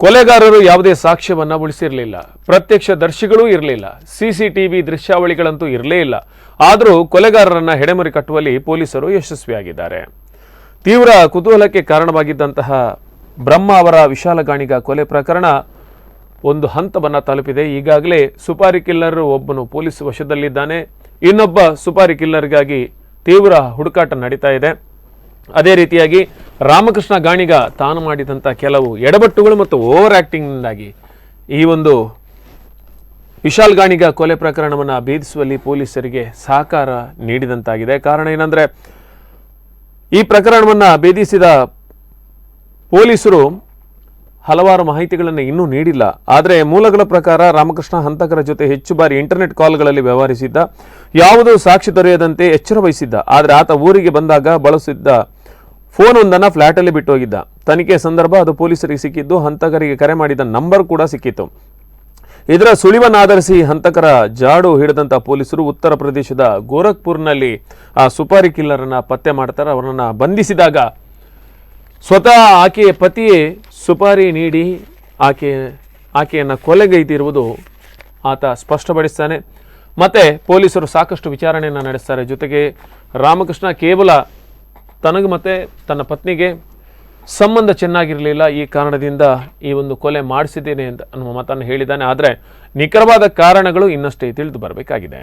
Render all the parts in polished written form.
ಕೊಲೆಗಾರರು ಯಾವುದೇ ಸಾಕ್ಷ್ಯವನ್ನ ಉಳಿಸಿರಲಿಲ್ಲ, ಪ್ರತ್ಯಕ್ಷದರ್ಶಿಗಳೂ ಇರಲಿಲ್ಲ, ಸಿಸಿಟಿವಿ ದೃಶ್ಯಾವಳಿಗಳಂತೂ ಇರಲೇ ಇಲ್ಲ. ಆದರೂ ಕೊಲೆಗಾರರನ್ನ ಹೆಡೆಮರಿ ಕಟ್ಟುವಲ್ಲಿ ಪೊಲೀಸರು ಯಶಸ್ವಿಯಾಗಿದ್ದಾರೆ. ತೀವ್ರ ಕುತೂಹಲಕ್ಕೆ ಕಾರಣವಾಗಿದ್ದಂತಹ ಬ್ರಹ್ಮ ಅವರ ವಿಶಾಲಗಾಣಿಗ ಕೊಲೆ ಪ್ರಕರಣ ಒಂದು ಹಂತವನ್ನು ತಲುಪಿದೆ. ಈಗಾಗಲೇ ಸುಪಾರಿ ಕಿಲ್ಲರ್ ಒಬ್ಬನು ಪೊಲೀಸ್ ವಶದಲ್ಲಿದ್ದಾನೆ. ಇನ್ನೊಬ್ಬ ಸುಪಾರಿ ಕಿಲ್ಲರ್ಗಾಗಿ ತೀವ್ರ ಹುಡುಕಾಟ ನಡೀತಾ ಇದೆ. ಅದೇ ರೀತಿಯಾಗಿ ರಾಮಕೃಷ್ಣ ಗಾಣಿಗ ತಾನು ಮಾಡಿದಂಥ ಕೆಲವು ಎಡಬಟ್ಟುಗಳು ಮತ್ತು ಓವರ್ ಆಕ್ಟಿಂಗ್ನಿಂದಾಗಿ ಈ ಒಂದು ವಿಶಾಲ್ ಗಾಣಿಗ ಕೊಲೆ ಪ್ರಕರಣವನ್ನು ಭೇದಿಸುವಲ್ಲಿ ಪೊಲೀಸರಿಗೆ ಸಹಕಾರ ನೀಡಿದಂತಾಗಿದೆ. ಕಾರಣ ಏನಂದರೆ, ಈ ಪ್ರಕರಣವನ್ನು ಭೇದಿಸಿದ ಪೊಲೀಸರು ಹಲವಾರು ಮಾಹಿತಿಗಳನ್ನು ಇನ್ನೂ ನೀಡಿಲ್ಲ. ಆದರೆ ಮೂಲಗಳ ಪ್ರಕಾರ ರಾಮಕೃಷ್ಣ ಹಂತಕರ ಜೊತೆ ಹೆಚ್ಚು ಬಾರಿ ಇಂಟರ್ನೆಟ್ ಕಾಲ್ಗಳಲ್ಲಿ ವ್ಯವಹರಿಸಿದ್ದ, ಯಾವುದೂ ಸಾಕ್ಷಿ ದೊರೆಯದಂತೆ ಎಚ್ಚರ ವಹಿಸಿದ್ದ. ಆದರೆ ಆತ ಊರಿಗೆ ಬಂದಾಗ ಬಳಸಿದ್ದ ಫೋನೊಂದನ್ನು ಫ್ಲ್ಯಾಟಲ್ಲಿ ಬಿಟ್ಟು ಹೋಗಿದ್ದ. ತನಿಖೆ ಸಂದರ್ಭ ಅದು ಪೊಲೀಸರಿಗೆ ಸಿಕ್ಕಿದ್ದು, ಹಂತಕರಿಗೆ ಕರೆ ಮಾಡಿದ ನಂಬರ್ ಕೂಡ ಸಿಕ್ಕಿತ್ತು. ಇದರ ಸುಳಿವನ್ನಾಧರಿಸಿ ಹಂತಕರ ಜಾಡು ಹಿಡಿದಂಥ ಪೊಲೀಸರು ಉತ್ತರ ಪ್ರದೇಶದ ಗೋರಖ್ಪುರ್ನಲ್ಲಿ ಆ ಸುಪಾರಿ ಕಿಲ್ಲರನ್ನು ಪತ್ತೆ ಮಾಡ್ತಾರೆ. ಅವರನ್ನು ಬಂಧಿಸಿದಾಗ ಸ್ವತಃ ಆಕೆಯ ಪತಿಯೇ ಸುಪಾರಿ ನೀಡಿ ಆಕೆಯನ್ನು ಕೊಲೆಗೈದಿರುವುದು ಆತ ಸ್ಪಷ್ಟಪಡಿಸ್ತಾನೆ. ಮತ್ತು ಪೊಲೀಸರು ಸಾಕಷ್ಟು ವಿಚಾರಣೆಯನ್ನು ನಡೆಸ್ತಾರೆ. ಜೊತೆಗೆ ರಾಮಕೃಷ್ಣ ಕೇವಲ ತನಗೆ ಮತ್ತು ತನ್ನ ಪತ್ನಿಗೆ ಸಂಬಂಧ ಚೆನ್ನಾಗಿರಲಿಲ್ಲ, ಈ ಕಾರಣದಿಂದ ಈ ಒಂದು ಕೊಲೆ ಮಾಡಿಸಿದ್ದೇನೆ ಅಂತ ಅನ್ನುವ ಮಾತನ್ನು ಹೇಳಿದ್ದಾನೆ. ಆದರೆ ನಿಖರವಾದ ಕಾರಣಗಳು ಇನ್ನಷ್ಟೇ ತಿಳಿದು ಬರಬೇಕಾಗಿದೆ.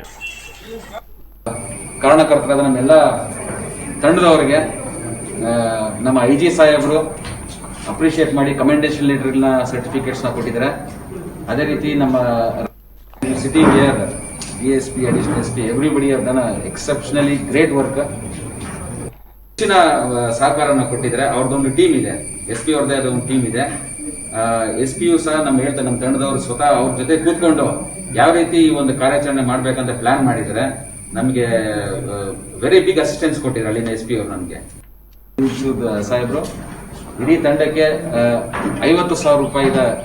ಕಾರಣಕರ್ತರಾದ ನಮ್ಮೆಲ್ಲ ತಂಡದವರಿಗೆ ನಮ್ಮ IG ಸಾಹೇಬರು ಅಪ್ರಿಷಿಯೇಟ್ ಮಾಡಿ ಕಮೆಂಡೇಶನ್ ಲೀಟರ್ನ ಸರ್ಟಿಫಿಕೇಟ್ಸ್ನ ಕೊಟ್ಟಿದ್ದಾರೆ. ಅದೇ ರೀತಿ ನಮ್ಮ city mayor, DSP, additional SP, everybody have done exceptionally great work. ಹೆಚ್ಚಿನ ಸಹಕಾರನ ಕೊಟ್ಟಿದ್ದಾರೆ. ಅವ್ರದ್ದೊಂದು ಟೀಮ್ ಇದೆ, SP ಅವ್ರದ್ದೇ ಒಂದು ಟೀಮ್ ಇದೆ. SPಯು ಸಹ ನಮ್ಮ ತಂಡದವರು ಸ್ವತಃ ಅವ್ರ ಜೊತೆ ಕೂತ್ಕೊಂಡು ಯಾವ ರೀತಿ ಈ ಒಂದು ಕಾರ್ಯಾಚರಣೆ ಮಾಡ್ಬೇಕಂತ ಪ್ಲಾನ್ ಮಾಡಿದ್ದಾರೆ. ನಮಗೆ ವೆರಿ ಬಿಗ್ ಅಸಿಸ್ಟೆನ್ಸ್ ಕೊಟ್ಟಿದ್ದಾರೆ ಅಲ್ಲಿನ SP ಅವರು. ನಮಗೆ ಸಾಹೇಬ್ರು ಇಡೀ ತಂಡಕ್ಕೆ 50,000 ರೂಪಾಯಿದ